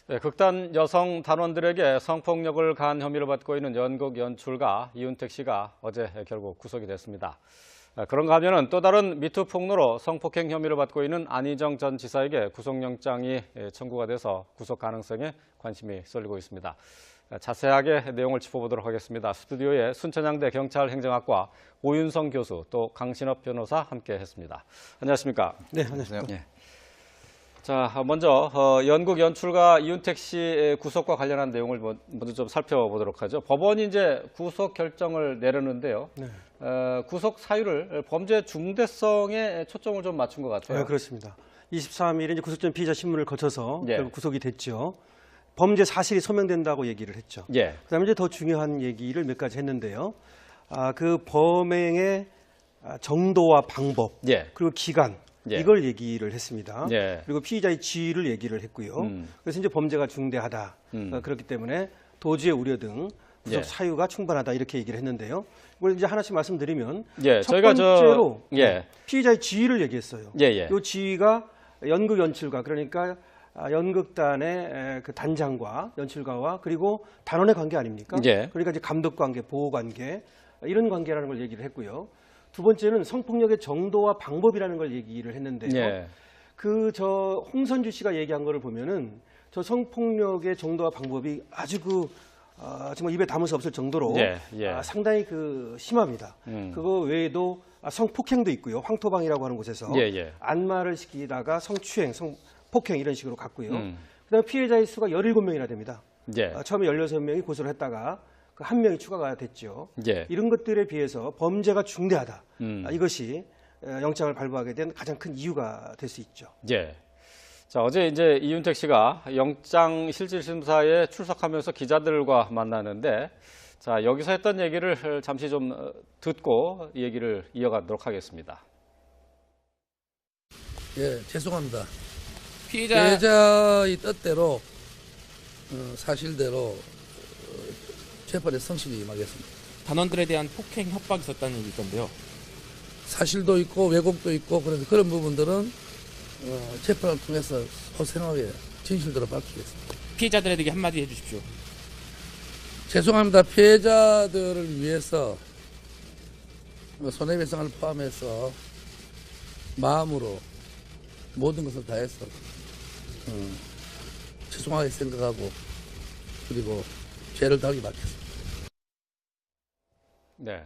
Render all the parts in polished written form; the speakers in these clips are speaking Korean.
네, 극단 여성 단원들에게 성폭력을 가한 혐의를 받고 있는 연극 연출가 이윤택 씨가 어제 결국 구속이 됐습니다. 그런가 하면은 또 다른 미투 폭로로 성폭행 혐의를 받고 있는 안희정 전 지사에게 구속영장이 청구가 돼서 구속 가능성에 관심이 쏠리고 있습니다. 자세하게 내용을 짚어보도록 하겠습니다. 스튜디오에 순천향대 경찰행정학과 오윤성 교수 또 강신업 변호사 함께했습니다. 안녕하십니까? 네, 안녕하십니까? 네. 자, 먼저 연극 연출가 이윤택 씨의 구속과 관련한 내용을 먼저 좀 살펴보도록 하죠. 법원이 이제 구속 결정을 내렸는데요. 네. 구속 사유를 범죄 중대성에 초점을 좀 맞춘 것 같아요. 네, 그렇습니다. 23일에 이제 구속전 피의자 신문을 거쳐서 예. 결국 구속이 됐죠. 범죄 사실이 소명된다고 얘기를 했죠. 예. 그다음에 이제 더 중요한 얘기를 몇 가지 했는데요. 그 범행의 정도와 방법, 예. 그리고 기간, 예. 이걸 얘기를 했습니다. 예. 그리고 피의자의 지위를 얘기를 했고요. 그래서 이제 범죄가 중대하다. 그렇기 때문에 도주의 우려 등 구속 예. 사유가 충분하다 이렇게 얘기를 했는데요. 이걸 이제 하나씩 말씀드리면 예. 첫 저희가 번째로 예. 피의자의 지위를 얘기했어요. 예, 예. 이 지위가 연극 연출가, 그러니까 연극단의 그 단장과 연출가와 그리고 단원의 관계 아닙니까? 예. 그러니까 이제 감독 관계, 보호 관계 이런 관계라는 걸 얘기를 했고요. 두 번째는 성폭력의 정도와 방법이라는 걸 얘기를 했는데요. 예. 홍선주 씨가 얘기한 거를 보면은 저 성폭력의 정도와 방법이 아주 정말 입에 담을 수 없을 정도로 예, 예. 상당히 심합니다. 그거 외에도 성폭행도 있고요. 황토방이라고 하는 곳에서 예, 예. 안마를 시키다가 성추행, 성폭행 이런 식으로 갔고요. 그다음에 피해자의 수가 17명이나 됩니다. 예. 처음에 16명이 고소를 했다가 그 한 명이 추가가 됐죠. 예. 이런 것들에 비해서 범죄가 중대하다. 이것이 영장을 발부하게 된 가장 큰 이유가 될 수 있죠. 예. 자, 어제 이제 이윤택 씨가 영장 실질 심사에 출석하면서 기자들과 만나는데, 자, 여기서 했던 얘기를 잠시 좀 듣고 얘기를 이어가도록 하겠습니다. 예, 죄송합니다. 피해자의 뜻대로 사실대로 재판에 성실히 임하겠습니다. 단원들에 대한 폭행 협박이 있었다는 얘기 있던데요. 사실도 있고 왜곡도 있고 그래서 그런 부분들은 재판을 통해서 소상하게 진실대로 밝히겠습니다. 피해자들에게 한마디 해주십시오. 죄송합니다. 피해자들을 위해서 손해배상을 포함해서 마음으로 모든 것을 다해서 죄송하게 생각하고 그리고 죄를 다하게 받겠습니다. 네.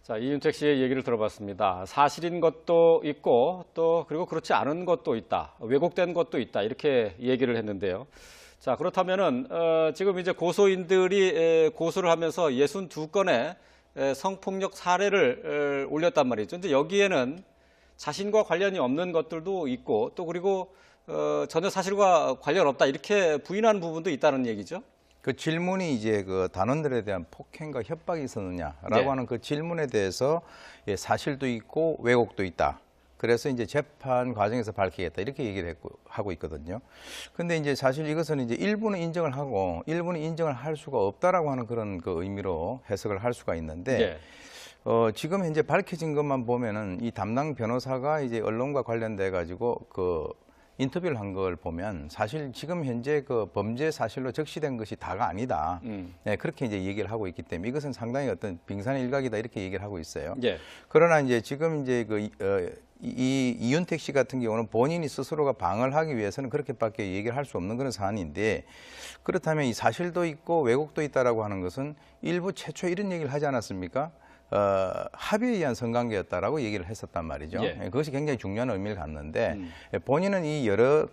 자, 이윤택 씨의 얘기를 들어봤습니다. 사실인 것도 있고 또 그리고 그렇지 않은 것도 있다. 왜곡된 것도 있다. 이렇게 얘기를 했는데요. 자, 그렇다면은 지금 이제 고소인들이 고소를 하면서 62건의 성폭력 사례를 올렸단 말이죠. 근데 여기에는 자신과 관련이 없는 것들도 있고 또 그리고 전혀 사실과 관련 없다. 이렇게 부인하는 부분도 있다는 얘기죠. 그 질문이 이제 그 단원들에 대한 폭행과 협박이 있었느냐라고 네. 하는 그 질문에 대해서 사실도 있고 왜곡도 있다. 그래서 이제 재판 과정에서 밝히겠다 이렇게 얘기를 하고 있거든요. 근데 이제 사실 이것은 이제 일부는 인정을 하고 일부는 인정을 할 수가 없다라고 하는 그런 그 의미로 해석을 할 수가 있는데 네. 지금 현재 밝혀진 것만 보면은 이 담당 변호사가 이제 언론과 관련돼 가지고 그 인터뷰를 한 걸 보면 사실 지금 현재 그 범죄 사실로 적시된 것이 다가 아니다. 네, 그렇게 이제 얘기를 하고 있기 때문에 이것은 상당히 어떤 빙산의 일각이다 이렇게 얘기를 하고 있어요. 예. 그러나 이제 지금 이제 이 이윤택 씨 같은 경우는 본인이 스스로가 방어를 하기 위해서는 그렇게밖에 얘기를 할 수 없는 그런 사안인데 그렇다면 이 사실도 있고 왜곡도 있다라고 하는 것은 일부 최초 이런 얘기를 하지 않았습니까? 합의에 의한 성관계였다라고 얘기를 했었단 말이죠. 예. 그것이 굉장히 중요한 의미를 갖는데 본인은 이 여러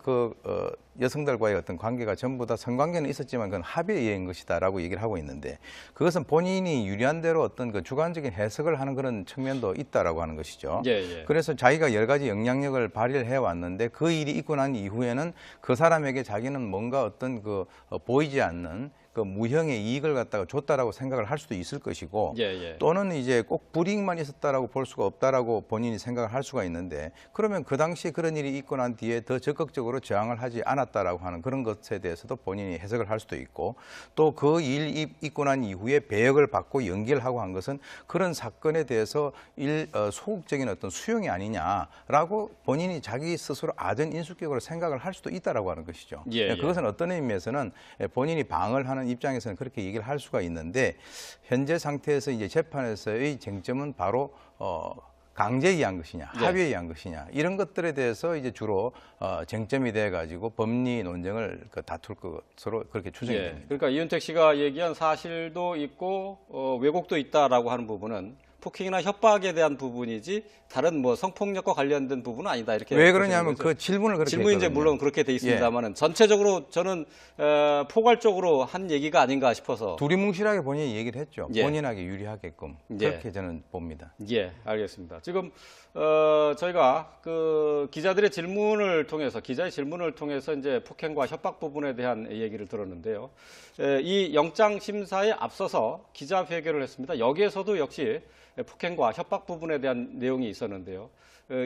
여성들과의 어떤 관계가 전부 다 성관계는 있었지만 그건 합의에 의한 것이다라고 얘기를 하고 있는데 그것은 본인이 유리한 대로 어떤 그 주관적인 해석을 하는 그런 측면도 있다라고 하는 것이죠. 예, 예. 그래서 자기가 여러 가지 영향력을 발휘를 해왔는데 그 일이 있고 난 이후에는 그 사람에게 자기는 뭔가 어떤 보이지 않는 그 무형의 이익을 갖다가 줬다라고 생각을 할 수도 있을 것이고 예, 예. 또는 이제 꼭 불이익만 있었다라고 볼 수가 없다라고 본인이 생각을 할 수가 있는데 그러면 그 당시에 그런 일이 있고 난 뒤에 더 적극적으로 저항을 하지 않았다라고 하는 그런 것에 대해서도 본인이 해석을 할 수도 있고 또 그 일 있고 난 이후에 배역을 받고 연기를 하고 한 것은 그런 사건에 대해서 소극적인 어떤 수용이 아니냐라고 본인이 자기 스스로 아전 인수격으로 생각을 할 수도 있다라고 하는 것이죠. 예, 예. 그것은 어떤 의미에서는 본인이 방어를 하는 입장에서는 그렇게 얘기를 할 수가 있는데 현재 상태에서 이제 재판에서의 쟁점은 바로 강제에 의한 것이냐, 네. 합의에 의한 것이냐 이런 것들에 대해서 이제 주로 쟁점이 돼 가지고 법리 논쟁을 다툴 것으로 그렇게 추정이 예. 됩니다. 그러니까 이윤택 씨가 얘기한 사실도 있고 왜곡도 있다라고 하는 부분은 폭행이나 협박에 대한 부분이지 다른 뭐 성폭력과 관련된 부분은 아니다 이렇게 왜 보시는 그러냐면 거죠? 그 질문을 그렇게 질문이 이제 했거든요. 물론 그렇게 돼 있습니다만은 전체적으로 저는 포괄적으로 한 얘기가 아닌가 싶어서 두리뭉실하게 본인이 얘기를 했죠. 예. 본인에게 유리하게끔 예. 그렇게 저는 봅니다. 예, 알겠습니다. 지금 저희가 그 기자의 질문을 통해서 이제 폭행과 협박 부분에 대한 얘기를 들었는데요. 이 영장 심사에 앞서서 기자회견을 했습니다. 여기에서도 역시 폭행과 협박 부분에 대한 내용이 있었는데요.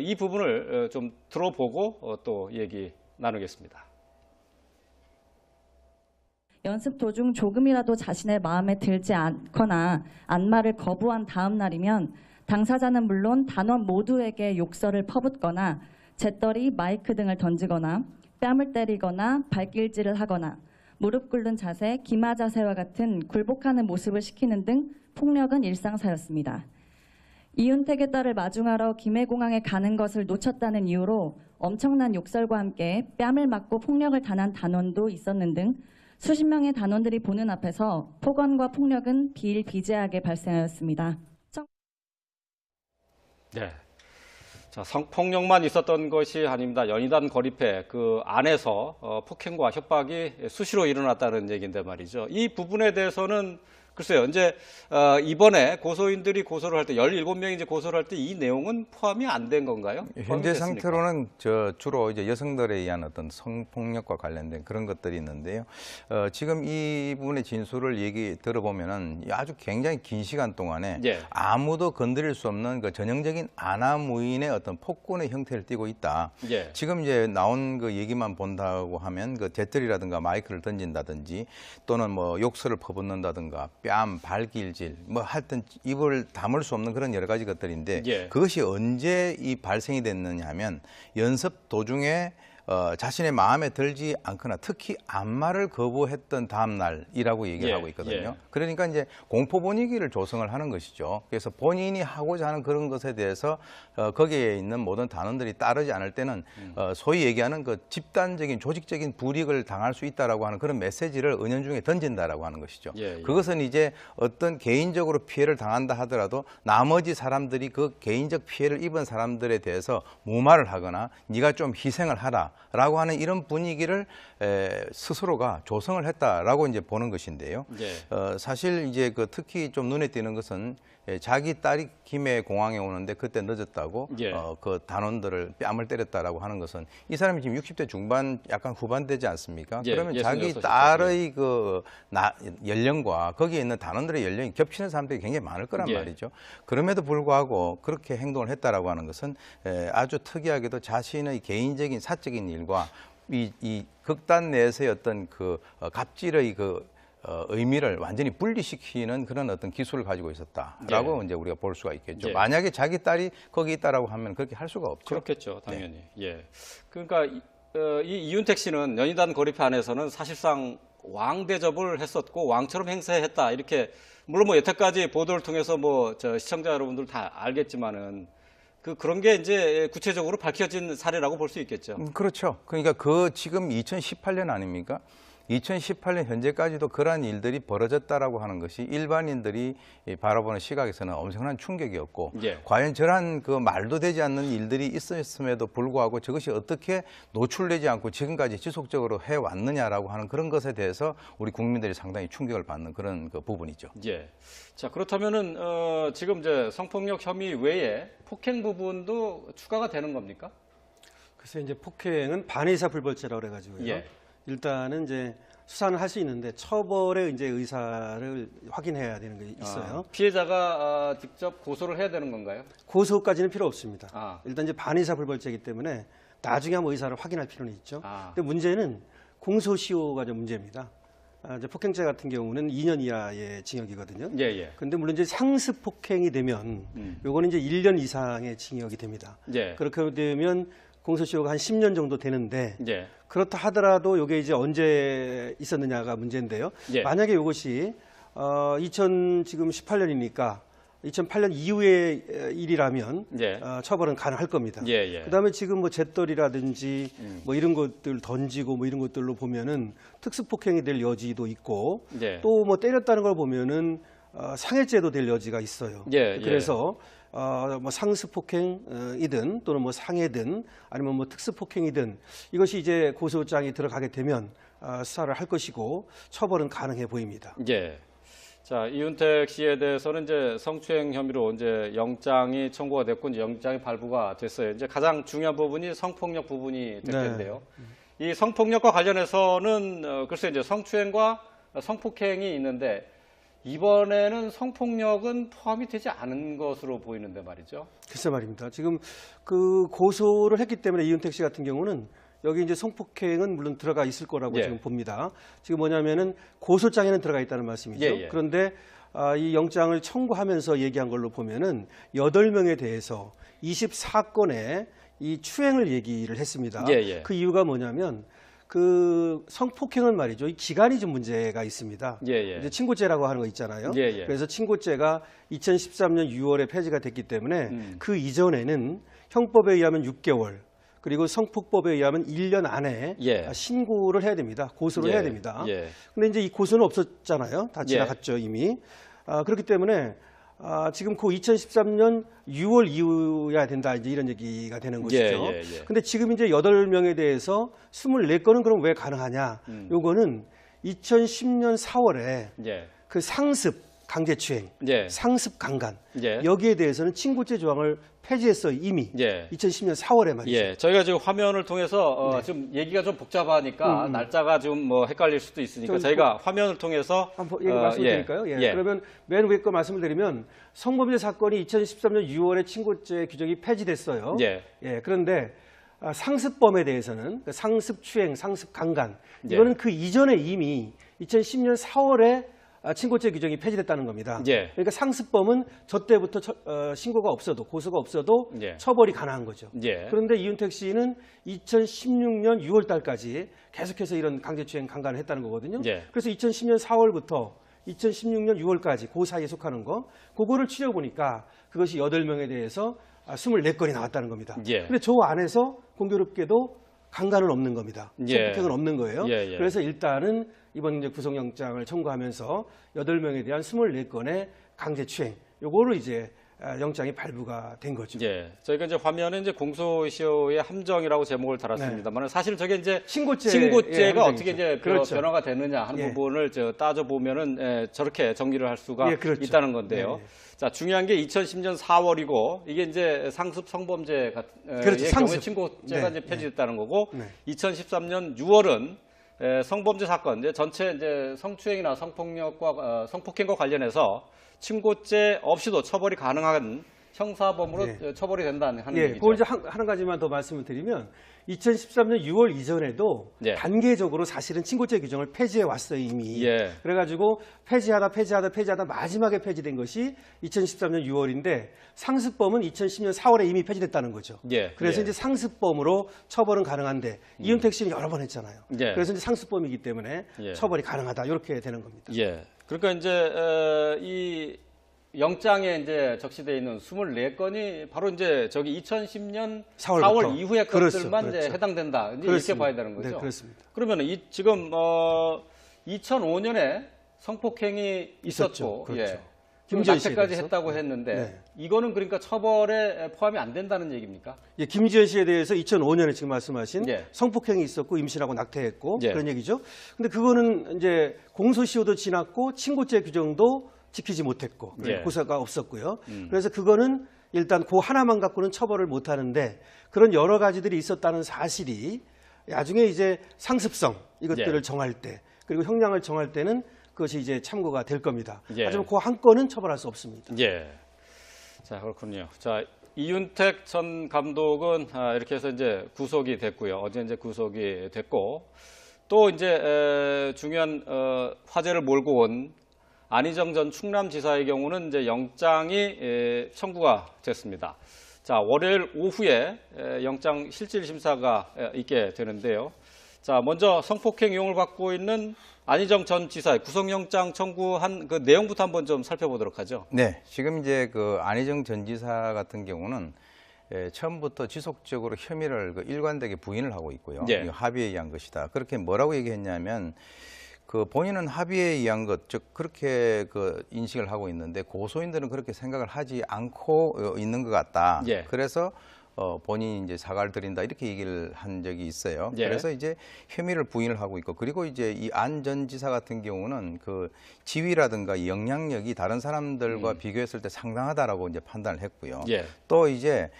이 부분을 좀 들어보고 또 얘기 나누겠습니다. 연습 도중 조금이라도 자신의 마음에 들지 않거나 안마를 거부한 다음 날이면 당사자는 물론 단원 모두에게 욕설을 퍼붓거나 재떨이, 마이크 등을 던지거나 뺨을 때리거나 발길질을 하거나 무릎 꿇는 자세, 기마 자세와 같은 굴복하는 모습을 시키는 등 폭력은 일상사였습니다. 이윤택의 딸을 마중하러 김해공항에 가는 것을 놓쳤다는 이유로 엄청난 욕설과 함께 뺨을 맞고 폭력을 당한 단원도 있었는 등 수십 명의 단원들이 보는 앞에서 폭언과 폭력은 비일비재하게 발생하였습니다. 네. 자, 성폭력만 있었던 것이 아닙니다. 연희단 거리패 그 안에서 폭행과 협박이 수시로 일어났다는 얘기인데 말이죠. 이 부분에 대해서는 글쎄요, 이제 이번에 고소인들이 고소를 할 때 17명이 이제 고소를 할 때 이 내용은 포함이 안 된 건가요? 현재 상태로는 주로 이제 여성들에 의한 어떤 성폭력과 관련된 그런 것들이 있는데요. 지금 이 부분의 진술을 들어보면은 아주 굉장히 긴 시간 동안에 예. 아무도 건드릴 수 없는 그 전형적인 아나무인의 어떤 폭군의 형태를 띠고 있다. 예. 지금 이제 나온 그 얘기만 본다고 하면 그 재떨이라든가 마이크를 던진다든지 또는 뭐 욕설을 퍼붓는다든가 뺨, 발길질, 뭐 하여튼 입을 다물 수 없는 그런 여러 가지 것들인데 예. 그것이 언제 이 발생이 됐느냐 하면 연습 도중에 자신의 마음에 들지 않거나 특히 안마를 거부했던 다음 날이라고 얘기를 예, 하고 있거든요. 예. 그러니까 이제 공포 분위기를 조성을 하는 것이죠. 그래서 본인이 하고자 하는 그런 것에 대해서 거기에 있는 모든 단원들이 따르지 않을 때는 소위 얘기하는 그 집단적인 조직적인 불이익을 당할 수 있다라고 하는 그런 메시지를 은연중에 던진다라고 하는 것이죠. 예, 예. 그것은 이제 어떤 개인적으로 피해를 당한다 하더라도 나머지 사람들이 그 개인적 피해를 입은 사람들에 대해서 무마를 하거나 네가 좀 희생을 하라. 라고 하는 이런 분위기를 스스로가 조성을 했다라고 이제 보는 것인데요. 예. 사실 이제 그 특히 좀 눈에 띄는 것은 자기 딸이 김해 공항에 오는데 그때 늦었다고 예. 그 단원들을 뺨을 때렸다라고 하는 것은 이 사람이 지금 60대 중반 약간 후반 되지 않습니까? 예, 그러면 자기 66 딸의 그 연령과 거기에 있는 단원들의 연령이 겹치는 사람들이 굉장히 많을 거란 예. 말이죠. 그럼에도 불구하고 그렇게 행동을 했다라고 하는 것은 아주 특이하게도 자신의 개인적인 사적인 일과 이 극단 내에서의 어떤 그 갑질의 그 의미를 완전히 분리시키는 그런 어떤 기술을 가지고 있었다라고 이제 우리가 볼 수가 있겠죠. 예. 만약에 자기 딸이 거기 있다라고 하면 그렇게 할 수가 없죠. 그렇겠죠, 당연히. 예. 그러니까 이 이윤택 씨는 연희단 거리패 안에서는 사실상 왕 대접을 했었고 왕처럼 행세했다 이렇게 물론 뭐 여태까지 보도를 통해서 뭐 저 시청자 여러분들 다 알겠지만은 그런 게 이제 구체적으로 밝혀진 사례라고 볼 수 있겠죠. 그렇죠. 그러니까 그 지금 2018년 아닙니까? 2018년 현재까지도 그러한 일들이 벌어졌다라고 하는 것이 일반인들이 바라보는 시각에서는 엄청난 충격이었고 예. 과연 저런 그 말도 되지 않는 일들이 있었음에도 불구하고 저것이 어떻게 노출되지 않고 지금까지 지속적으로 해왔느냐라고 하는 그런 것에 대해서 우리 국민들이 상당히 충격을 받는 그런 그 부분이죠. 예. 자, 그렇다면은 지금 이제 성폭력 혐의 외에 폭행 부분도 추가가 되는 겁니까? 글쎄 이제 폭행은 반의사 불벌죄라고 그래가지고요. 예. 일단은 이제 수사는 할 수 있는데 처벌의 이제 의사를 확인해야 되는 게 있어요. 피해자가 직접 고소를 해야 되는 건가요? 고소까지는 필요 없습니다. 아. 일단 이제 반의사 불벌죄이기 때문에 나중에 한번 의사를 확인할 필요는 있죠. 아. 근데 문제는 공소시효가 좀 문제입니다. 이제 폭행죄 같은 경우는 2년 이하의 징역이거든요. 예, 예. 근데 물론 이제 상습 폭행이 되면 요거는 이제 1년 이상의 징역이 됩니다. 예. 그렇게 되면 공소시효가 한 10년 정도 되는데 예. 그렇다 하더라도 이게 이제 언제 있었느냐가 문제인데요. 예. 만약에 이것이 2018년이니까 2008년 이후의 일이라면 예. 처벌은 가능할 겁니다. 예, 예. 그다음에 지금 뭐 잿더리라든지 뭐 이런 것들 던지고 뭐 이런 것들로 보면은 특수폭행이 될 여지도 있고 예. 또 뭐 때렸다는 걸 보면은 상해죄도 될 여지가 있어요. 예, 예. 그래서 뭐 상습폭행이든 또는 뭐 상해든 아니면 뭐 특수폭행이든 이것이 이제 고소장이 들어가게 되면 수사를 할 것이고 처벌은 가능해 보입니다. 예. 자, 이윤택 씨에 대해서는 이제 성추행 혐의로 이제 영장이 청구가 됐고 이제 영장이 발부가 됐어요. 이제 가장 중요한 부분이 성폭력 부분이 될 네. 텐데요. 이 성폭력과 관련해서는 글쎄 이제 성추행과 성폭행이 있는데 이번에는 성폭력은 포함이 되지 않은 것으로 보이는데 말이죠. 글쎄 말입니다. 지금 그 고소를 했기 때문에 이윤택 씨 같은 경우는 여기 이제 성폭행은 물론 들어가 있을 거라고 예. 지금 봅니다. 지금 뭐냐면은 고소장에는 들어가 있다는 말씀이죠. 예, 예. 그런데 이 영장을 청구하면서 얘기한 걸로 보면은 8명에 대해서 24건의 이 추행을 얘기를 했습니다. 예, 예. 그 이유가 뭐냐면 그 성폭행은 말이죠. 이 기간이 좀 문제가 있습니다. 예, 예. 이제 친고죄라고 하는 거 있잖아요. 예, 예. 그래서 친고죄가 2013년 6월에 폐지가 됐기 때문에 그 이전에는 형법에 의하면 6개월 그리고 성폭법에 의하면 1년 안에 예. 신고를 해야 됩니다. 고소를 예, 해야 됩니다. 예. 근데 이제 이 고소는 없었잖아요. 다 예. 지나갔죠, 이미. 그렇기 때문에 지금 그 2013년 6월 이후여야 된다. 이제 이런 얘기가 되는 것이죠. 예, 예. 근데 지금 이제 8명에 대해서 24건은 그럼 왜 가능하냐? 요거는 2010년 4월에 예. 그 상습 강제추행, 예. 상습 강간 예. 여기에 대해서는 친고죄 조항을 폐지했어요 이미 예. 2010년 4월에 말이죠. 예, 저희가 지금 화면을 통해서 네. 좀 얘기가 좀 복잡하니까 날짜가 좀 뭐 헷갈릴 수도 있으니까 좀 저희가 화면을 통해서 한번 얘기 말씀드릴까요? 예. 예. 그러면 맨 위에 거 말씀을 드리면 성범죄 사건이 2013년 6월에 친고죄 규정이 폐지됐어요. 예. 그런데 상습범에 대해서는 그 상습추행, 상습강간 예. 이거는 그 이전에 이미 2010년 4월에 친고죄 규정이 폐지됐다는 겁니다. 예. 그러니까 상습범은 저 때부터 신고가 없어도 고소가 없어도 예. 처벌이 가능한 거죠. 예. 그런데 이윤택 씨는 2016년 6월 달까지 계속해서 이런 강제추행 강간을 했다는 거거든요. 예. 그래서 2010년 4월부터 2016년 6월까지 그 사이에 속하는 거 그거를 추려보니까 그것이 8명에 대해서 24건이 나왔다는 겁니다. 예. 근데 저 안에서 공교롭게도 강간은 없는 겁니다. 예. 성폭행은 없는 거예요. 예, 예. 그래서 일단은 이번 이제 구속영장을 청구하면서 8명에 대한 24건의 강제추행 요거를 이제 영장이 발부가 된 거죠. 예. 저희가 이제 화면에 이제 공소시효의 함정이라고 제목을 달았습니다만 사실 저게 이제 친고죄가 어떻게 이제 그렇죠. 변화가 되느냐 하는 예. 부분을 따져 보면은 저렇게 정리를 할 수가 예, 그렇죠. 있다는 건데요. 예, 예. 자, 중요한 게 2010년 4월이고 이게 이제 상습 성범죄 같은 그렇죠, 경우에 상습. 친고죄가 네, 이제 폐지됐다는 거고 네. 2013년 6월은 성범죄 사건, 이제 전체 이제 성추행이나 성폭력과 성폭행과 관련해서 친고죄 없이도 처벌이 가능한 형사범으로 예. 처벌이 된다는 하는 예, 얘기죠. 그걸 이제 한 가지만 더 말씀을 드리면 2013년 6월 이전에도 예. 단계적으로 사실은 친고죄 규정을 폐지해 왔어요 이미. 예. 그래가지고 폐지하다 마지막에 폐지된 것이 2013년 6월인데 상습범은 2010년 4월에 이미 폐지됐다는 거죠. 예. 그래서 예. 이제 상습범으로 처벌은 가능한데 이윤택 씨는 여러 번 했잖아요. 예. 그래서 이제 상습범이기 때문에 예. 처벌이 가능하다 이렇게 되는 겁니다. 예. 그러니까 이제 이 영장에 이제 적시되어 있는 24건이 바로 이제 저기 2010년 4월 이후의 그렇죠, 것들만 이제 그렇죠. 해당된다. 이제 이렇게 그렇습니다. 봐야 되는 거죠. 네, 그렇습니다. 그러면 지금 2005년에 성폭행이 있었죠. 있었고, 그렇죠. 예. 김지현 씨에 낙태까지 대해서. 했다고 했는데 네. 이거는 그러니까 처벌에 포함이 안 된다는 얘기입니까? 예, 김지현 씨에 대해서 2005년에 지금 말씀하신 예. 성폭행이 있었고 임신하고 낙태했고 예. 그런 얘기죠. 근데 그거는 이제 공소시효도 지났고 친고죄 규정도 지키지 못했고 예. 고소가 없었고요. 그래서 그거는 일단 그 하나만 갖고는 처벌을 못 하는데 그런 여러 가지들이 있었다는 사실이 나중에 이제 상습성 이것들을 예. 정할 때 그리고 형량을 정할 때는 그것이 이제 참고가 될 겁니다. 예. 하지만 그 한 건은 처벌할 수 없습니다. 예. 자, 그렇군요. 자, 이윤택 전 감독은 이렇게 해서 이제 구속이 됐고요. 어제 이제 구속이 됐고 또 이제 중요한 화제를 몰고 온 안희정 전 충남지사의 경우는 이제 영장이 청구가 됐습니다. 자, 월요일 오후에 영장 실질 심사가 있게 되는데요. 자, 먼저 성폭행 유형을 받고 있는 안희정 전 지사의 구속영장 청구한 그 내용부터 한번 좀 살펴보도록 하죠. 네, 지금 이제 그 안희정 전 지사 같은 경우는 처음부터 지속적으로 혐의를 일관되게 부인을 하고 있고요. 예. 이 합의에 의한 것이다. 그렇게 뭐라고 얘기했냐면 그 본인은 합의에 의한 것, 즉 그렇게 그 인식을 하고 있는데 고소인들은 그렇게 생각을 하지 않고 있는 것 같다. 예. 그래서 본인이 이제 사과를 드린다 이렇게 얘기를 한 적이 있어요. 예. 그래서 이제 혐의를 부인을 하고 있고 그리고 이제 이 안 전 지사 같은 경우는 그 지위라든가 이 영향력이 다른 사람들과 비교했을 때 상당하다라고 이제 판단을 했고요. 예. 또 이제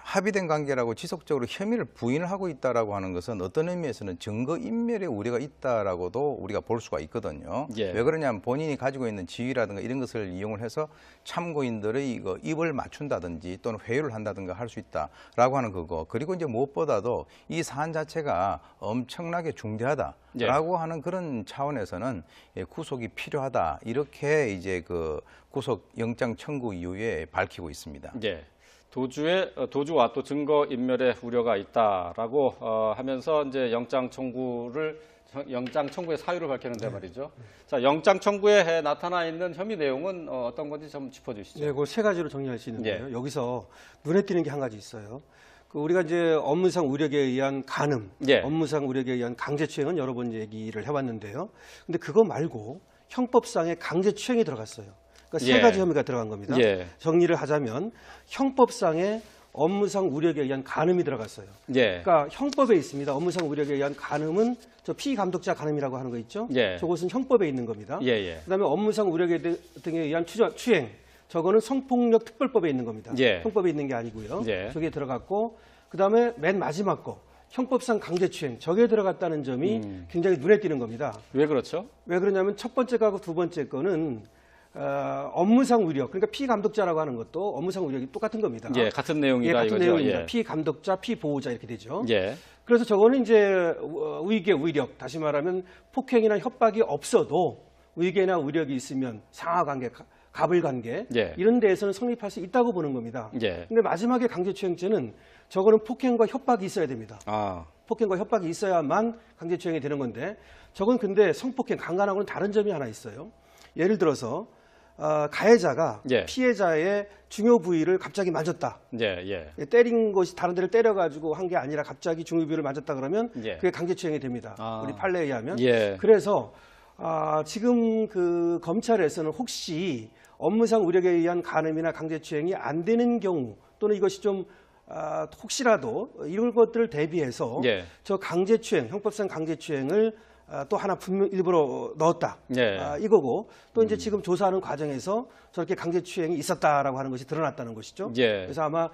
합의된 관계라고 지속적으로 혐의를 부인을 하고 있다라고 하는 것은 어떤 의미에서는 증거 인멸의 우려가 있다라고도 우리가 볼 수가 있거든요. 예. 왜 그러냐면 본인이 가지고 있는 지위라든가 이런 것을 이용을 해서 참고인들의 이거 입을 맞춘다든지 또는 회유를 한다든가 할 수 있다라고 하는 그거. 그리고 이제 무엇보다도 이 사안 자체가 엄청나게 중대하다라고 하는 그런 차원에서는 구속이 필요하다 이렇게 이제 그 구속 영장 청구 이후에 밝히고 있습니다. 예. 도주와 또 증거 인멸의 우려가 있다라고 하면서 이제 영장 청구의 사유를 밝혔는데 말이죠. 자, 영장 청구에 나타나 있는 혐의 내용은 어떤 건지 좀 짚어주시죠. 네, 그 세 가지로 정리할 수 있는데요. 예. 여기서 눈에 띄는 게 한 가지 있어요. 그 우리가 이제 업무상 우력에 의한 간음, 예. 업무상 우력에 의한 강제추행은 여러 번 얘기를 해왔는데요. 근데 그거 말고 형법상의 강제추행이 들어갔어요. 그러니까 예. 세 가지 혐의가 들어간 겁니다. 예. 정리를 하자면 형법상의 업무상 우력에 의한 간음이 들어갔어요. 예. 그러니까 형법에 있습니다. 업무상 우력에 의한 간음은 저 피감독자 간음이라고 하는 거 있죠. 예. 저것은 형법에 있는 겁니다. 예, 예. 그다음에 업무상 우력 등에 의한 추행, 저거는 성폭력 특별법에 있는 겁니다. 예. 형법에 있는 게 아니고요. 예. 저게 들어갔고 그다음에 맨 마지막 거 형법상 강제추행 저게 들어갔다는 점이 굉장히 눈에 띄는 겁니다. 왜 그렇죠? 왜 그러냐면 첫 번째 거하고 두 번째 거는 업무상 우력, 그러니까 피감독자라고 하는 것도 업무상 우력이 똑같은 겁니다. 예, 같은 예, 내용이다 같은 이거죠. 내용입니다. 예. 피감독자, 피보호자 이렇게 되죠. 예. 그래서 저거는 이제 위계, 위력, 다시 말하면 폭행이나 협박이 없어도 위계나 위력이 있으면 상하관계, 갑을관계 예. 이런 데에서는 성립할 수 있다고 보는 겁니다. 예. 근데 마지막에 강제추행죄는 저거는 폭행과 협박이 있어야 됩니다. 아, 폭행과 협박이 있어야만 강제추행이 되는 건데 저건 근데 성폭행, 강간하고는 다른 점이 하나 있어요. 예를 들어서 가해자가 예. 피해자의 중요 부위를 갑자기 만졌다. 예, 예. 때린 것이 다른 데를 때려가지고 한 게 아니라 갑자기 중요 부위를 만졌다 그러면 예. 그게 강제추행이 됩니다. 아. 우리 판례에 의하면. 예. 그래서 지금 그 검찰에서는 혹시 업무상 우력에 의한 간음이나 강제추행이 안 되는 경우 또는 이것이 좀 혹시라도 이런 것들을 대비해서 예. 저 강제추행, 형법상 강제추행을 또 하나 일부러 넣었다. 예. 이거고 또 이제 지금 조사하는 과정에서 저렇게 강제추행이 있었다라고 하는 것이 드러났다는 것이죠. 예. 그래서 아마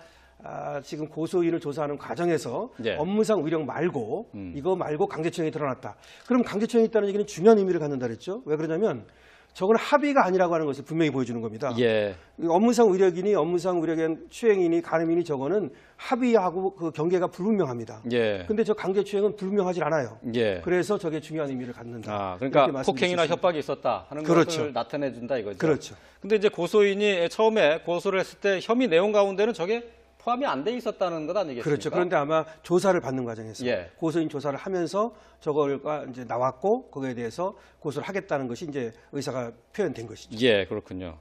지금 고소인을 조사하는 과정에서 예. 업무상 위력 말고 이거 말고 강제추행이 드러났다. 그럼 강제추행이 있다는 얘기는 중요한 의미를 갖는다 그랬죠. 왜 그러냐면 저건 합의가 아니라고 하는 것을 분명히 보여주는 겁니다. 예. 업무상 위력이니 업무상 위력의 추행이니 간음이니 저거는 합의하고 그 경계가 불분명합니다. 예. 근데 저 강제추행은 불분명하지 않아요. 예. 그래서 저게 중요한 의미를 갖는다. 아, 그러니까 이렇게 말씀드릴 폭행이나 수 있습니다. 협박이 있었다 하는 그렇죠. 것을 나타내 준다 이거죠. 그렇죠. 근데 이제 고소인이 처음에 고소를 했을 때 혐의 내용 가운데는 저게 포함이 안 돼 있었다는 것 아니겠습니까? 그렇죠. 그런데 아마 조사를 받는 과정에서 예. 고소인 조사를 하면서 저걸가 이제 나왔고 거기에 대해서 고소를 하겠다는 것이 이제 의사가 표현된 것이죠. 예, 그렇군요.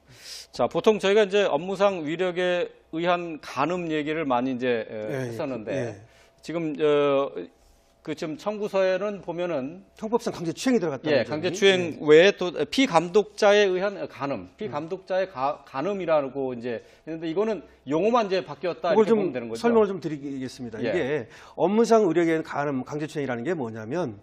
자, 보통 저희가 이제 업무상 위력에 의한 간음 얘기를 많이 이제 했었는데 예. 지금 지금 청구서에는 보면은 형법상 강제추행이 들어갔다는 예, 점이. 강제추행 외에 또 피감독자에 의한 간음, 피감독자의 간음이라고 이제 했는데 이거는 용어만 이제 바뀌었다 그걸 이렇게 좀 보면 되는 거죠. 설명을 좀 드리겠습니다. 예. 이게 업무상 의력에 간음, 강제추행이라는 게 뭐냐면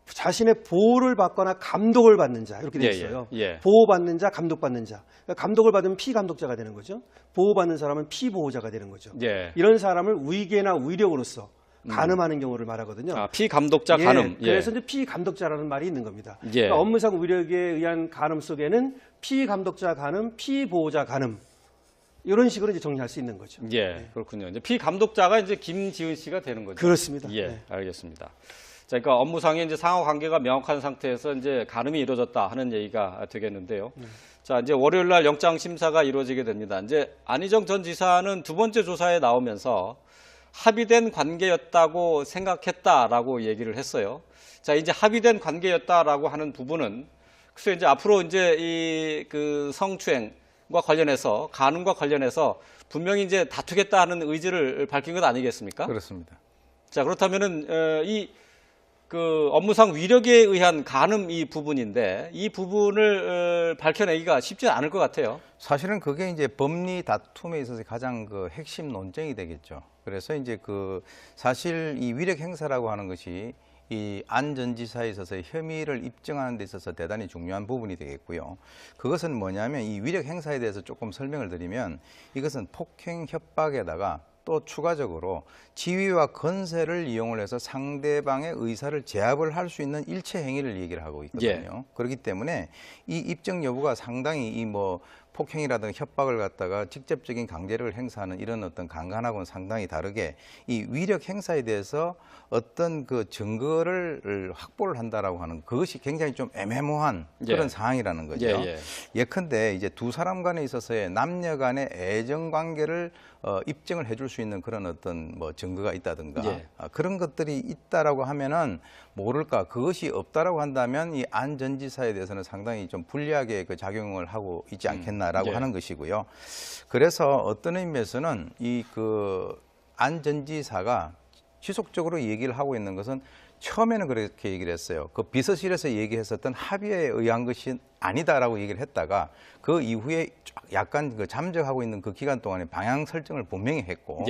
자신의 보호를 받거나 감독을 받는 자 이렇게 돼 예, 있어요. 예, 예. 보호받는 자, 감독받는 자. 그러니까 감독을 받으면 피감독자가 되는 거죠. 보호받는 사람은 피보호자가 되는 거죠. 예. 이런 사람을 위계나 위력으로서 간음하는 경우를 말하거든요. 아, 피감독자 간음. 예. 그래서 이제 피감독자라는 말이 있는 겁니다. 예. 그러니까 업무상 위력에 의한 간음 속에는 피감독자 간음, 피보호자 간음 이런 식으로 이제 정리할 수 있는 거죠. 예, 그렇군요. 이제 피감독자가 이제 김지은 씨가 되는 거죠. 그렇습니다. 예, 네. 알겠습니다. 자, 그러니까 업무상의 이제 상하 관계가 명확한 상태에서 이제 간음이 이루어졌다 하는 얘기가 되겠는데요. 자, 이제 월요일 날 영장 심사가 이루어지게 됩니다. 이제 안희정 전 지사는 두 번째 조사에 나오면서 합의된 관계였다고 생각했다라고 얘기를 했어요. 자, 이제 합의된 관계였다라고 하는 부분은 글쎄 이제 앞으로 이제 이 그 성추행과 관련해서 간음과 관련해서 분명히 이제 다투겠다 하는 의지를 밝힌 것 아니겠습니까? 그렇습니다. 자, 그렇다면은 이 그 업무상 위력에 의한 간음 이 부분인데 이 부분을 밝혀내기가 쉽지 않을 것 같아요. 사실은 그게 이제 법리 다툼에 있어서 가장 그 핵심 논쟁이 되겠죠. 그래서 이제 그 사실 이 위력 행사라고 하는 것이 이 안 전 지사에 있어서 혐의를 입증하는 데 있어서 대단히 중요한 부분이 되겠고요. 그것은 뭐냐면 이 위력 행사에 대해서 조금 설명을 드리면 이것은 폭행 협박에다가 또 추가적으로 지위와 건세를 이용을 해서 상대방의 의사를 제압을 할 수 있는 일체 행위를 얘기를 하고 있거든요. 그렇기 때문에 이 입증 여부가 상당히 이 뭐 폭행이라든가 협박을 갖다가 직접적인 강제력을 행사하는 이런 어떤 강간하고는 상당히 다르게 이 위력 행사에 대해서 어떤 그 증거를 확보를 한다라고 하는 그것이 굉장히 좀 애매모호한 그런 상황이라는 거죠. 예컨대 이제 두 사람 간에 있어서의 남녀 간의 애정 관계를 입증을 해줄 수 있는 그런 어떤 뭐 증거가 있다든가 그런 것들이 있다라고 하면은 모를까 그것이 없다라고 한다면 이 안 전 지사에 대해서는 상당히 좀 불리하게 그 작용을 하고 있지 않겠나라고 하는 것이고요. 그래서 어떤 의미에서는 이 그 안 전 지사가 지속적으로 얘기를 하고 있는 것은 처음에는 그렇게 얘기를 했어요. 그 비서실에서 얘기했었던 합의에 의한 것이 아니다라고 얘기를 했다가 그 이후에 약간 그 잠적하고 있는 그 기간 동안에 방향 설정을 분명히 했고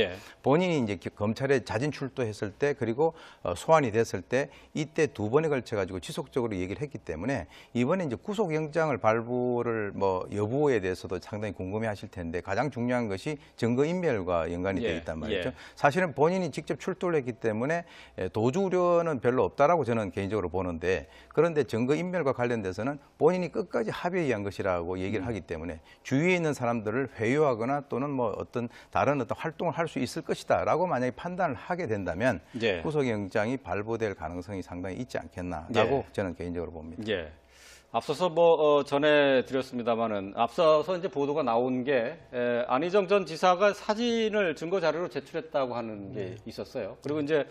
본인이 이제 검찰에 자진 출두했을 때 그리고 소환이 됐을 때 이때 두 번에 걸쳐 가지고 지속적으로 얘기를 했기 때문에 이번에 이제 구속영장을 발부를 뭐 여부에 대해서도 상당히 궁금해하실 텐데 가장 중요한 것이 증거인멸과 연관이 돼 있단 말이죠. 사실은 본인이 직접 출두를 했기 때문에 도주 우려는 별로 없다라고 저는 개인적으로 보는데 그런데 증거인멸과 관련돼서는 본인이 끝까지 합의에 의한 것이라고 얘기를 하기 때문에 주위에 있는 사람들을 회유하거나 또는 뭐 어떤 다른 어떤 활동을 할 수 있을 것이다라고 만약에 판단을 하게 된다면 구속영장이 발부될 가능성이 상당히 있지 않겠나라고 저는 개인적으로 봅니다. 앞서서 뭐 전해드렸습니다만은 앞서서 이제 보도가 나온 게 안희정 전 지사가 사진을 증거 자료로 제출했다고 하는 게 있었어요. 그리고 이제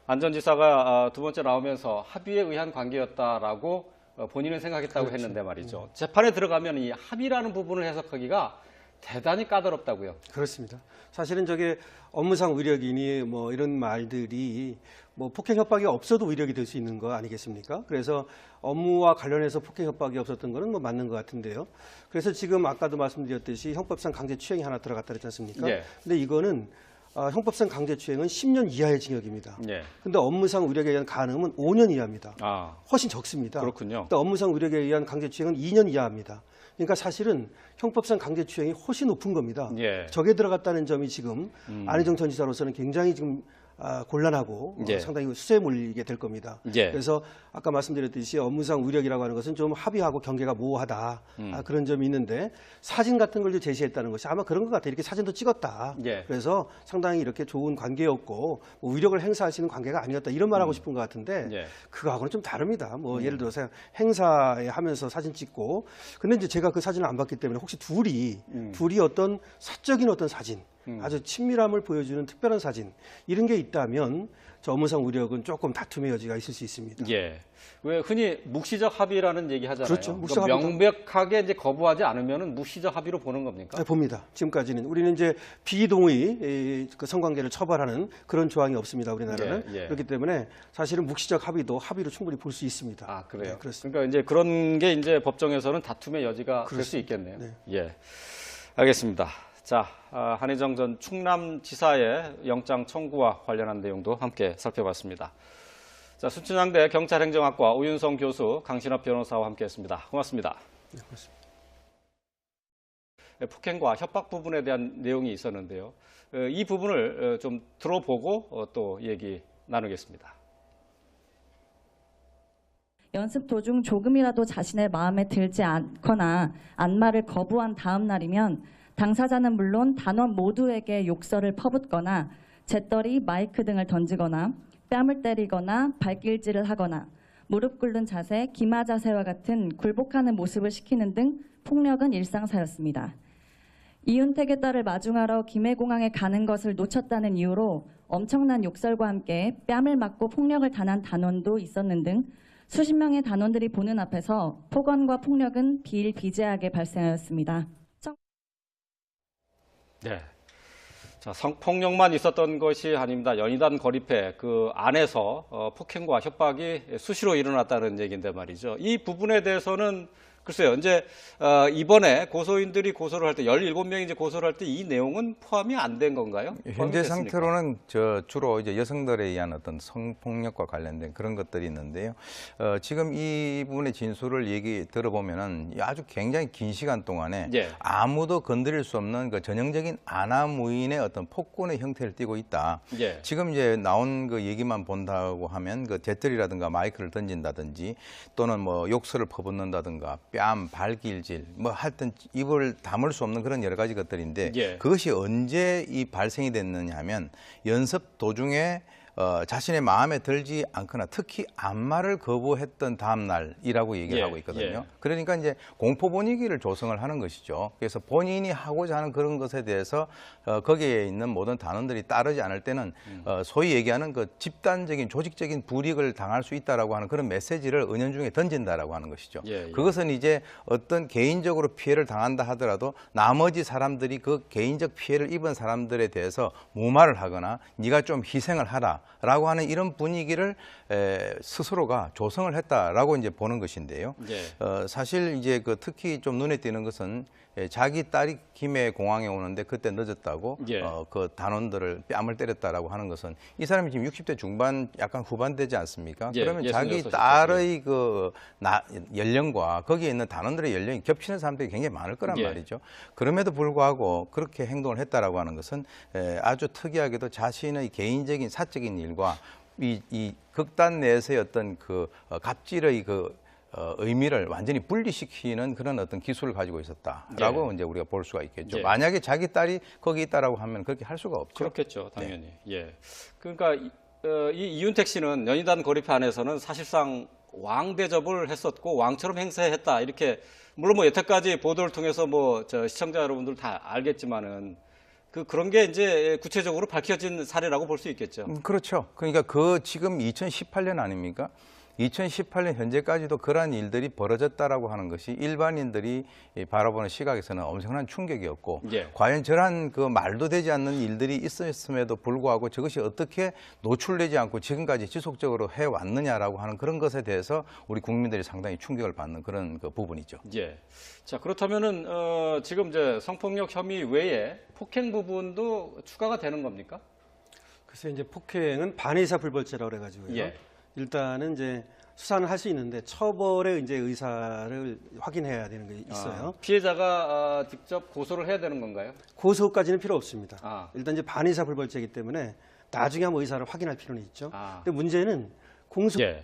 안 전 지사가 두 번째 나오면서 합의에 의한 관계였다라고 본인은 생각했다고 했는데 말이죠. 재판에 들어가면 이 합의라는 부분을 해석하기가 대단히 까다롭다고요. 그렇습니다. 사실은 저게 업무상 위력이니 뭐 이런 말들이 뭐 폭행 협박이 없어도 위력이 될 수 있는 거 아니겠습니까? 그래서 업무와 관련해서 폭행 협박이 없었던 거는 뭐 맞는 것 같은데요. 그래서 지금 아까도 말씀드렸듯이 형법상 강제추행이 하나 들어갔다 그랬지 않습니까? 근데 이거는 형법상 강제추행은 10년 이하의 징역입니다. 근데 업무상 위력에 의한 간음은 5년 이하입니다. 훨씬 적습니다. 그렇군요. 근데 업무상 위력에 의한 강제추행은 2년 이하입니다. 그러니까 사실은 형법상 강제추행이 훨씬 높은 겁니다. 저게 들어갔다는 점이 지금 안희정 전 지사로서는 굉장히 지금 곤란하고 상당히 수세에 몰리게 될 겁니다. 그래서 아까 말씀드렸듯이 업무상 위력이라고 하는 것은 좀 합의하고 경계가 모호하다 그런 점이 있는데 사진 같은 걸 제시했다는 것이 아마 그런 것 같아요. 이렇게 사진도 찍었다. 그래서 상당히 이렇게 좋은 관계였고 뭐 위력을 행사할 수 있는 관계가 아니었다 이런 말하고 싶은 것 같은데 그거하고는 좀 다릅니다. 뭐 예를 들어서 행사에 하면서 사진 찍고 근데 이제 제가 그 사진을 안 봤기 때문에 혹시 둘이 어떤 사적인 어떤 사진 아주 친밀함을 보여주는 특별한 사진 이런 게 있다면 저 업무상 위력은 조금 다툼의 여지가 있을 수 있습니다. 왜 흔히 묵시적 합의라는 얘기 하잖아요. 그렇죠. 묵시적 그러니까 명백하게 이제 거부하지 않으면은 묵시적 합의로 보는 겁니까? 네, 봅니다. 지금까지는 우리는 이제 비동의 그 성관계를 처벌하는 그런 조항이 없습니다. 우리나라는 그렇기 때문에 사실은 묵시적 합의도 합의로 충분히 볼 수 있습니다. 그래요. 네, 그렇습니다. 그러니까 이제 그런 게 이제 법정에서는 다툼의 여지가 될 수 있겠네요. 알겠습니다. 자, 한희정 전 충남지사의 영장 청구와 관련한 내용도 함께 살펴봤습니다. 자, 순천향대 경찰행정학과 오윤성 교수, 강신업 변호사와 함께했습니다. 고맙습니다. 네, 고맙습니다. 폭행과 협박 부분에 대한 내용이 있었는데요. 이 부분을 좀 들어보고 또 얘기 나누겠습니다. 연습 도중 조금이라도 자신의 마음에 들지 않거나 안마를 거부한 다음 날이면 당사자는 물론 단원 모두에게 욕설을 퍼붓거나 재떨이, 마이크 등을 던지거나 뺨을 때리거나 발길질을 하거나 무릎 꿇는 자세, 기마 자세와 같은 굴복하는 모습을 시키는 등 폭력은 일상사였습니다. 이윤택의 딸을 마중하러 김해공항에 가는 것을 놓쳤다는 이유로 엄청난 욕설과 함께 뺨을 맞고 폭력을 당한 단원도 있었는 등 수십 명의 단원들이 보는 앞에서 폭언과 폭력은 비일비재하게 발생하였습니다. 네. 자, 성폭력만 있었던 것이 아닙니다. 연희단 거리패 그 안에서 폭행과 협박이 수시로 일어났다는 얘기인데 말이죠. 이 부분에 대해서는 글쎄요, 이제 이번에 고소인들이 고소를 할 때 17명이 이제 고소를 할 때 이 내용은 포함이 안 된 건가요? 현재 상태로는 주로 이제 여성들에 의한 어떤 성폭력과 관련된 그런 것들이 있는데요. 지금 이 부분의 진술을 들어보면은 아주 굉장히 긴 시간 동안에 예. 아무도 건드릴 수 없는 그 전형적인 아나무인의 어떤 폭군의 형태를 띠고 있다. 예. 지금 이제 나온 그 얘기만 본다고 하면 그 재떨이라든가 마이크를 던진다든지 또는 뭐 욕설을 퍼붓는다든가 뺨, 발길질, 뭐 하여튼 입을 다물 수 없는 그런 여러 가지 것들인데 예. 그것이 언제 이 발생이 됐느냐 하면 연습 도중에 자신의 마음에 들지 않거나 특히 안마를 거부했던 다음 날이라고 얘기를 예, 하고 있거든요. 예. 그러니까 이제 공포 분위기를 조성을 하는 것이죠. 그래서 본인이 하고자 하는 그런 것에 대해서 거기에 있는 모든 단원들이 따르지 않을 때는 소위 얘기하는 그 집단적인 조직적인 불이익을 당할 수 있다라고 하는 그런 메시지를 은연중에 던진다라고 하는 것이죠. 예, 예. 그것은 이제 어떤 개인적으로 피해를 당한다 하더라도 나머지 사람들이 그 개인적 피해를 입은 사람들에 대해서 무마를 하거나 네가 좀 희생을 하라. 라고 하는 이런 분위기를 스스로가 조성을 했다라고 이제 보는 것인데요. 예. 사실 이제 그 특히 좀 눈에 띄는 것은 자기 딸이 김해 공항에 오는데 그때 늦었다고 예. 그 단원들을 뺨을 때렸다라고 하는 것은 이 사람이 지금 60대 중반 약간 후반 되지 않습니까? 예, 그러면 66 자기 이죠. 딸의 그 연령과 거기에 있는 단원들의 연령이 겹치는 사람들이 굉장히 많을 거란 예. 말이죠. 그럼에도 불구하고 그렇게 행동을 했다라고 하는 것은 아주 특이하게도 자신의 개인적인 사적인 일과 이 극단 내에서의 어떤 그 갑질의 그 의미를 완전히 분리시키는 그런 어떤 기술을 가지고 있었다라고 이제 우리가 볼 수가 있겠죠. 예. 만약에 자기 딸이 거기 있다라고 하면 그렇게 할 수가 없죠. 그렇겠죠, 당연히. 예. 그러니까 이 이윤택 씨는 연희단 거리패 안에서는 사실상 왕 대접을 했었고 왕처럼 행세했다 이렇게 물론 뭐 여태까지 보도를 통해서 뭐 저 시청자 여러분들 다 알겠지만은 그런 게 이제 구체적으로 밝혀진 사례라고 볼 수 있겠죠. 그렇죠. 그러니까 그 지금 2018년 아닙니까? 2018년 현재까지도 그러한 일들이 벌어졌다라고 하는 것이 일반인들이 바라보는 시각에서는 엄청난 충격이었고 예. 과연 저러한 그 말도 되지 않는 일들이 있었음에도 불구하고 저것이 어떻게 노출되지 않고 지금까지 지속적으로 해왔느냐라고 하는 그런 것에 대해서 우리 국민들이 상당히 충격을 받는 그런 그 부분이죠. 예. 자, 그렇다면은 지금 이제 성폭력 혐의 외에 폭행 부분도 추가가 되는 겁니까? 글쎄 이제 폭행은 반의사 불벌죄라고 그래가지고요. 예. 일단은 이제 수사는 할 수 있는데 처벌의 이제 의사를 확인해야 되는 게 있어요. 피해자가 직접 고소를 해야 되는 건가요? 고소까지는 필요 없습니다. 아. 일단 이제 반의사 불벌죄이기 때문에 나중에 한번 의사를 확인할 필요는 있죠. 아. 근데 문제는 공소 예.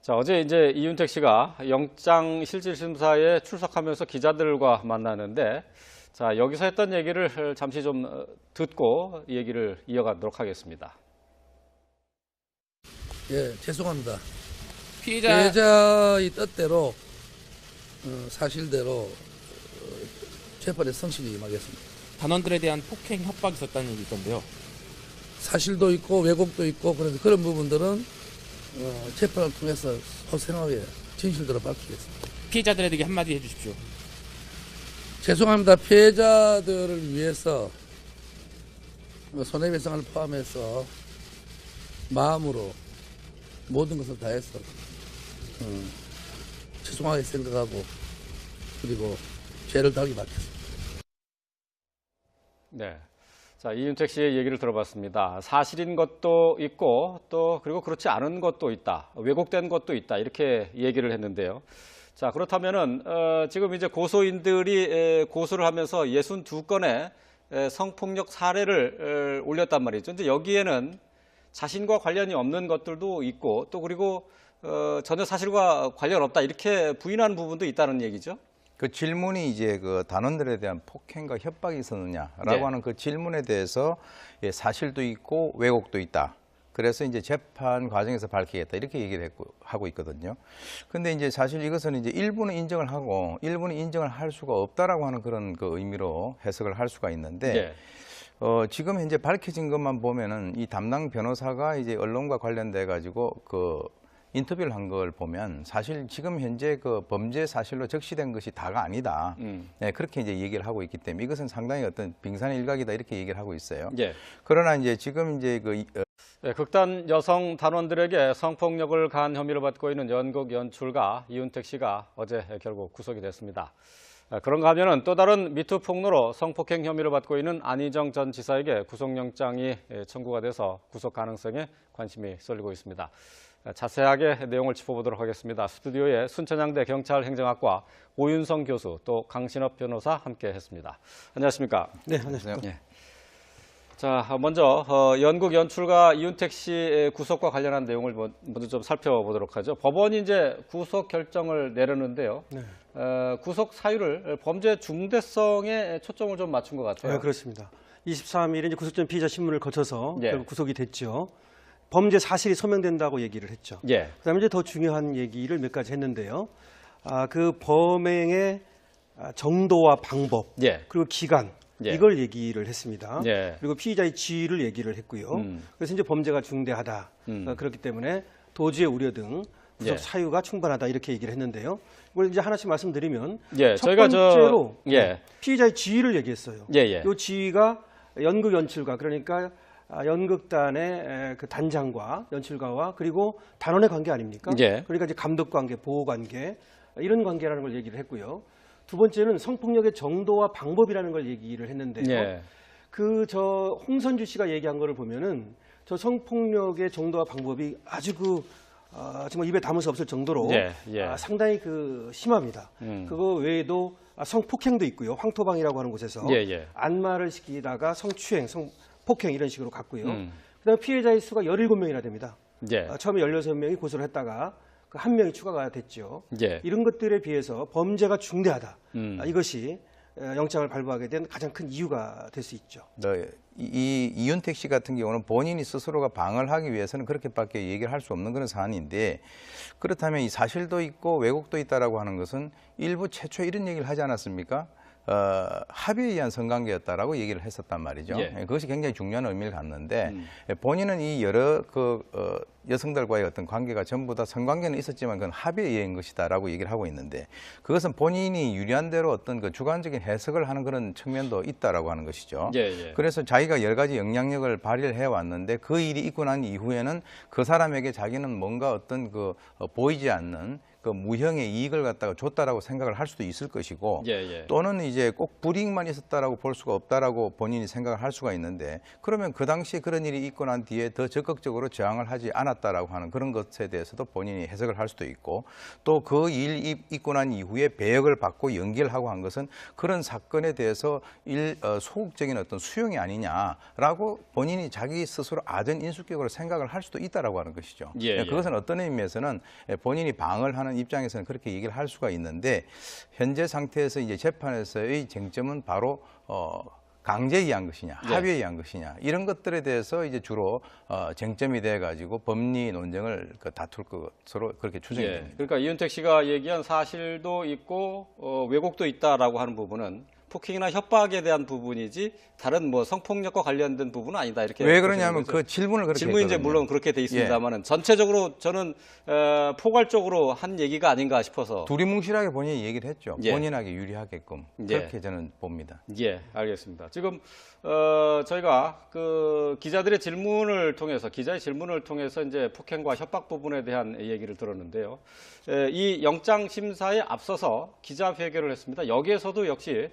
자, 어제 이제 이윤택 씨가 영장 실질심사에 출석하면서 기자들과 만나는데 자, 여기서 했던 얘기를 잠시 좀 듣고 얘기를 이어가도록 하겠습니다. 예, 죄송합니다. 피해자 피해자의 뜻대로 사실대로 재판에 성실히 임하겠습니다. 단원들에 대한 폭행 협박이 있었다는 얘기 있던데요. 사실도 있고 왜곡도 있고 그래서 그런 부분들은 재판을 통해서 소생하게 진실대로 밝히겠습니다. 피해자들에게 한마디 해주십시오. 죄송합니다. 피해자들을 위해서 손해배상을 포함해서 마음으로 모든 것을 다해서 죄송하게 생각하고 그리고 죄를 달게 받겠습니다. 네. 자, 이윤택 씨의 얘기를 들어봤습니다. 사실인 것도 있고 또 그리고 그렇지 않은 것도 있다. 왜곡된 것도 있다. 이렇게 얘기를 했는데요. 자, 그렇다면은 지금 이제 고소인들이 고소를 하면서 62건의 성폭력 사례를 올렸단 말이죠. 근데 여기에는 자신과 관련이 없는 것들도 있고 또 그리고 전혀 사실과 관련 없다 이렇게 부인하는 부분도 있다는 얘기죠. 그 질문이 이제 그 단원들에 대한 폭행과 협박이 있었느냐라고 네. 하는 그 질문에 대해서 예, 사실도 있고 왜곡도 있다. 그래서 이제 재판 과정에서 밝히겠다 이렇게 얘기를 하고 있거든요. 근데 이제 사실 이것은 이제 일부는 인정을 하고 일부는 인정을 할 수가 없다라고 하는 그런 그 의미로 해석을 할 수가 있는데 네. 지금 현재 밝혀진 것만 보면은 이 담당 변호사가 이제 언론과 관련돼 가지고 그 인터뷰를 한 걸 보면 사실 지금 현재 그 범죄 사실로 적시된 것이 다가 아니다. 네, 그렇게 이제 얘기를 하고 있기 때문에 이것은 상당히 어떤 빙산의 일각이다 이렇게 얘기를 하고 있어요. 예. 그러나 이제 지금 이제 네, 극단 여성 단원들에게 성폭력을 가한 혐의를 받고 있는 연극 연출가 이윤택 씨가 어제 결국 구속이 됐습니다. 그런가 하면은 또 다른 미투 폭로로 성폭행 혐의를 받고 있는 안희정 전 지사에게 구속영장이 청구가 돼서 구속 가능성에 관심이 쏠리고 있습니다. 자세하게 내용을 짚어보도록 하겠습니다. 스튜디오에 순천향대 경찰행정학과 오윤성 교수 또 강신업 변호사 함께했습니다. 안녕하십니까? 네, 안녕하십니까. 예. 자, 먼저 연극 연출가 이윤택 씨의 구속과 관련한 내용을 먼저 좀 살펴보도록 하죠. 법원이 이제 구속 결정을 내렸는데요. 네. 구속 사유를 범죄 중대성에 초점을 좀 맞춘 것 같아요. 네, 그렇습니다. 23일에 이제 구속전 피의자 신문을 거쳐서 예. 결국 구속이 됐죠. 범죄 사실이 소명된다고 얘기를 했죠. 예. 그다음에 이제 더 중요한 얘기를 몇 가지 했는데요. 그 범행의 정도와 방법, 예. 그리고 기간 예. 이걸 얘기를 했습니다. 예. 그리고 피의자의 지위를 얘기를 했고요. 그래서 이제 범죄가 중대하다. 그렇기 때문에 도주의 우려 등 구속 예. 사유가 충분하다 이렇게 얘기를 했는데요. 이걸 이제 하나씩 말씀드리면 예, 첫 저희가 번째로 예. 피의자의 지위를 얘기했어요. 예, 예. 이 지위가 연극 연출가 그러니까 연극단의 그 단장과 연출가와 그리고 단원의 관계 아닙니까? 예. 그러니까 이제 감독 관계, 보호 관계 이런 관계라는 걸 얘기를 했고요. 두 번째는 성폭력의 정도와 방법이라는 걸 얘기를 했는데요. 예. 그 저 홍선주 씨가 얘기한 거를 보면은 저 성폭력의 정도와 방법이 아주 정말 입에 담을 수 없을 정도로 예, 예. 상당히 심합니다. 그거 외에도 성폭행도 있고요. 황토방이라고 하는 곳에서 예, 예. 안마를 시키다가 성추행, 성폭행 이런 식으로 갔고요. 그다음에 피해자의 수가 17명이나 됩니다. 예. 처음에 16명이 고소를 했다가 그 한 명이 추가가 됐죠. 예. 이런 것들에 비해서 범죄가 중대하다. 이것이 영장을 발부하게 된 가장 큰 이유가 될 수 있죠. 이 이윤택 씨 같은 경우는 본인이 스스로가 방어를 하기 위해서는 그렇게밖에 얘기를 할 수 없는 그런 사안인데 그렇다면 이 사실도 있고 왜곡도 있다라고 하는 것은 일부 최초에 이런 얘기를 하지 않았습니까? 합의에 의한 성관계였다라고 얘기를 했었단 말이죠. 예. 그것이 굉장히 중요한 의미를 갖는데 본인은 이 여러 여성들과의 어떤 관계가 전부 다 성관계는 있었지만 그건 합의에 의한 것이다라고 얘기를 하고 있는데 그것은 본인이 유리한 대로 어떤 그 주관적인 해석을 하는 그런 측면도 있다라고 하는 것이죠. 예, 예. 그래서 자기가 여러 가지 영향력을 발휘를 해왔는데 그 일이 있고 난 이후에는 그 사람에게 자기는 뭔가 어떤 보이지 않는 그 무형의 이익을 갖다가 줬다라고 생각을 할 수도 있을 것이고 예, 예. 또는 이제 꼭 불이익만 있었다라고 볼 수가 없다라고 본인이 생각을 할 수가 있는데 그러면 그 당시에 그런 일이 있고 난 뒤에 더 적극적으로 저항을 하지 않았다라고 하는 그런 것에 대해서도 본인이 해석을 할 수도 있고 또 그 일이 있고 난 이후에 배역을 받고 연기를 하고 한 것은 그런 사건에 대해서 소극적인 어떤 수용이 아니냐라고 본인이 자기 스스로 아전 인수격으로 생각을 할 수도 있다라고 하는 것이죠. 예, 예. 그것은 어떤 의미에서는 본인이 방어를 하는 입장에서는 그렇게 얘기를 할 수가 있는데 현재 상태에서 이제 재판에서의 쟁점은 바로 강제에 의한 것이냐, 네. 합의에 의한 것이냐 이런 것들에 대해서 이제 주로 쟁점이 돼 가지고 법리 논쟁을 다툴 것으로 그렇게 추정이 예. 됩니다. 그러니까 이윤택 씨가 얘기한 사실도 있고 왜곡도 있다라고 하는 부분은 폭행이나 협박에 대한 부분이지 다른 뭐 성폭력과 관련된 부분은 아니다 이렇게 왜 보시는 그러냐면 거죠? 그 질문을 그렇게 질문이 이제 했거든요. 물론 그렇게 돼 있습니다만은 전체적으로 저는 포괄적으로 한 얘기가 아닌가 싶어서 둘이 뭉실하게 본인이 얘기를 했죠. 예. 본인에게 유리하게끔 예. 그렇게 저는 봅니다. 예, 알겠습니다. 지금 저희가 그 기자의 질문을 통해서 이제 폭행과 협박 부분에 대한 얘기를 들었는데요. 이 영장 심사에 앞서서 기자회견을 했습니다. 여기에서도 역시